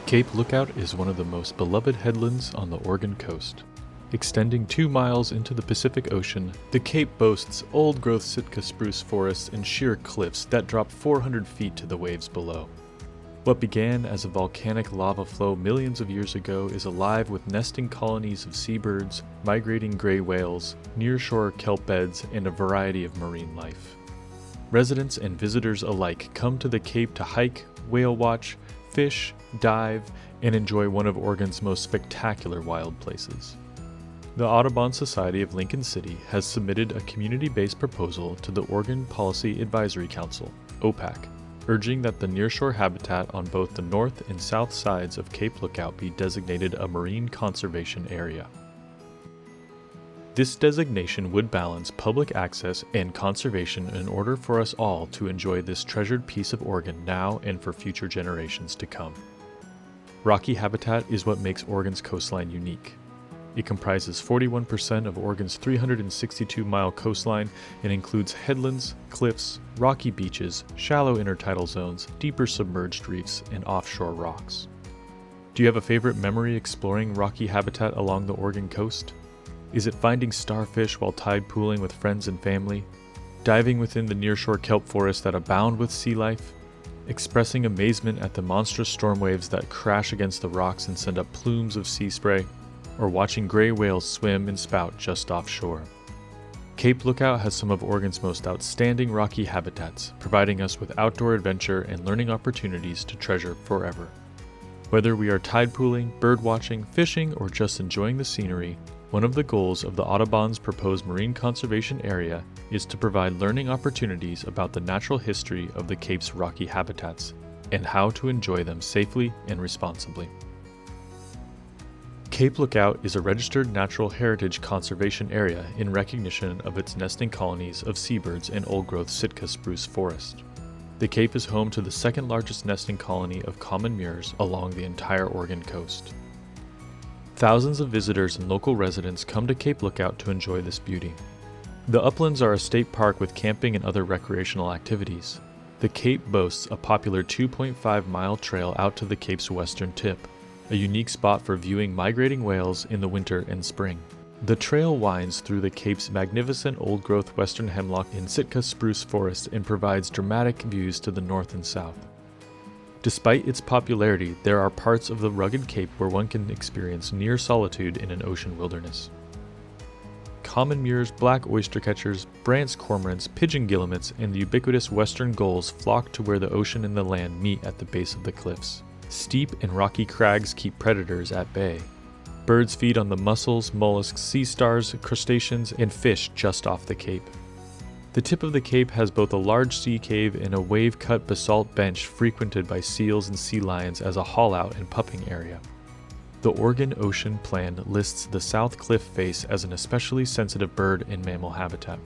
Cape Lookout is one of the most beloved headlands on the Oregon coast. Extending 2 miles into the Pacific Ocean, the Cape boasts old-growth Sitka spruce forests and sheer cliffs that drop 400 feet to the waves below. What began as a volcanic lava flow millions of years ago is alive with nesting colonies of seabirds, migrating gray whales, nearshore kelp beds, and a variety of marine life. Residents and visitors alike come to the Cape to hike, whale watch, fish, dive, and enjoy one of Oregon's most spectacular wild places. The Audubon Society of Lincoln City has submitted a community-based proposal to the Oregon Policy Advisory Council, OPAC, urging that the nearshore habitat on both the north and south sides of Cape Lookout be designated a marine conservation area. This designation would balance public access and conservation in order for us all to enjoy this treasured piece of Oregon now and for future generations to come. Rocky habitat is what makes Oregon's coastline unique. It comprises 41% of Oregon's 362-mile coastline and includes headlands, cliffs, rocky beaches, shallow intertidal zones, deeper submerged reefs, and offshore rocks. Do you have a favorite memory exploring rocky habitat along the Oregon coast? Is it finding starfish while tide pooling with friends and family? Diving within the nearshore kelp forests that abound with sea life? Expressing amazement at the monstrous storm waves that crash against the rocks and send up plumes of sea spray? Or watching gray whales swim and spout just offshore? Cape Lookout has some of Oregon's most outstanding rocky habitats, providing us with outdoor adventure and learning opportunities to treasure forever. Whether we are tide pooling, bird watching, fishing, or just enjoying the scenery, one of the goals of the Audubon's proposed marine conservation area is to provide learning opportunities about the natural history of the Cape's rocky habitats and how to enjoy them safely and responsibly. Cape Lookout is a registered natural heritage conservation area in recognition of its nesting colonies of seabirds and old-growth Sitka spruce forest. The Cape is home to the second largest nesting colony of common murres along the entire Oregon coast. Thousands of visitors and local residents come to Cape Lookout to enjoy this beauty. The uplands are a state park with camping and other recreational activities. The Cape boasts a popular 2.5-mile trail out to the Cape's western tip, a unique spot for viewing migrating whales in the winter and spring. The trail winds through the Cape's magnificent old-growth western hemlock and Sitka spruce forest and provides dramatic views to the north and south. Despite its popularity, there are parts of the rugged Cape where one can experience near solitude in an ocean wilderness. Common murres, black oystercatchers, Brandt's cormorants, pigeon guillemots, and the ubiquitous western gulls flock to where the ocean and the land meet at the base of the cliffs. Steep and rocky crags keep predators at bay. Birds feed on the mussels, mollusks, sea stars, crustaceans, and fish just off the Cape. The tip of the Cape has both a large sea cave and a wave-cut basalt bench frequented by seals and sea lions as a haul-out and pupping area. The Oregon Ocean Plan lists the South Cliff face as an especially sensitive bird and mammal habitat.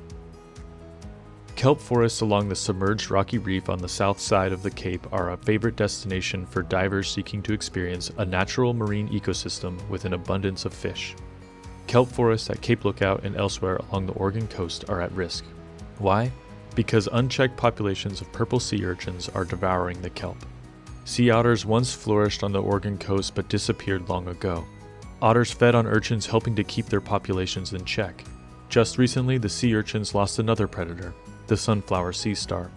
Kelp forests along the submerged rocky reef on the south side of the Cape are a favorite destination for divers seeking to experience a natural marine ecosystem with an abundance of fish. Kelp forests at Cape Lookout and elsewhere along the Oregon coast are at risk. Why? Because unchecked populations of purple sea urchins are devouring the kelp. Sea otters once flourished on the Oregon coast but disappeared long ago. Otters fed on urchins, helping to keep their populations in check. Just recently, the sea urchins lost another predator, the sunflower sea star.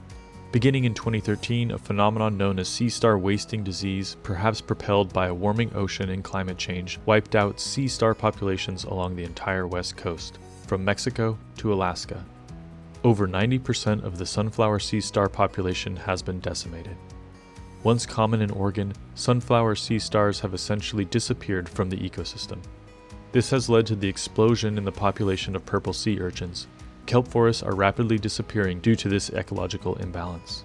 Beginning in 2013, a phenomenon known as sea star wasting disease, perhaps propelled by a warming ocean and climate change, wiped out sea star populations along the entire west coast, from Mexico to Alaska. Over 90% of the sunflower sea star population has been decimated. Once common in Oregon, sunflower sea stars have essentially disappeared from the ecosystem. This has led to the explosion in the population of purple sea urchins. Kelp forests are rapidly disappearing due to this ecological imbalance.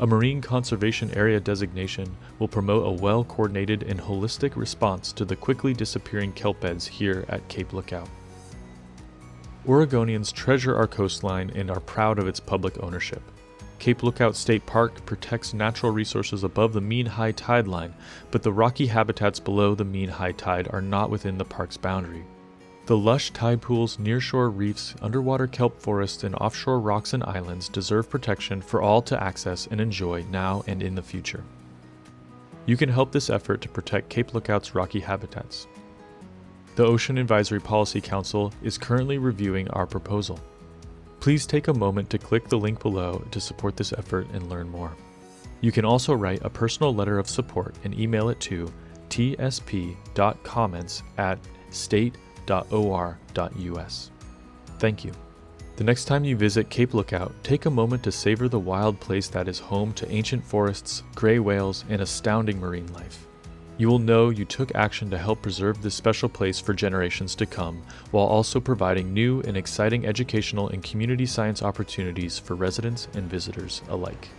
A marine conservation area designation will promote a well-coordinated and holistic response to the quickly disappearing kelp beds here at Cape Lookout. Oregonians treasure our coastline and are proud of its public ownership. Cape Lookout State Park protects natural resources above the mean high tide line, but the rocky habitats below the mean high tide are not within the park's boundary. The lush tide pools, nearshore reefs, underwater kelp forests, and offshore rocks and islands deserve protection for all to access and enjoy now and in the future. You can help this effort to protect Cape Lookout's rocky habitats. The Ocean Advisory Policy Council is currently reviewing our proposal. Please take a moment to click the link below to support this effort and learn more. You can also write a personal letter of support and email it to tsp.comments@state.or.us. Thank you. The next time you visit Cape Lookout, take a moment to savor the wild place that is home to ancient forests, gray whales, and astounding marine life. You will know you took action to help preserve this special place for generations to come, while also providing new and exciting educational and community science opportunities for residents and visitors alike.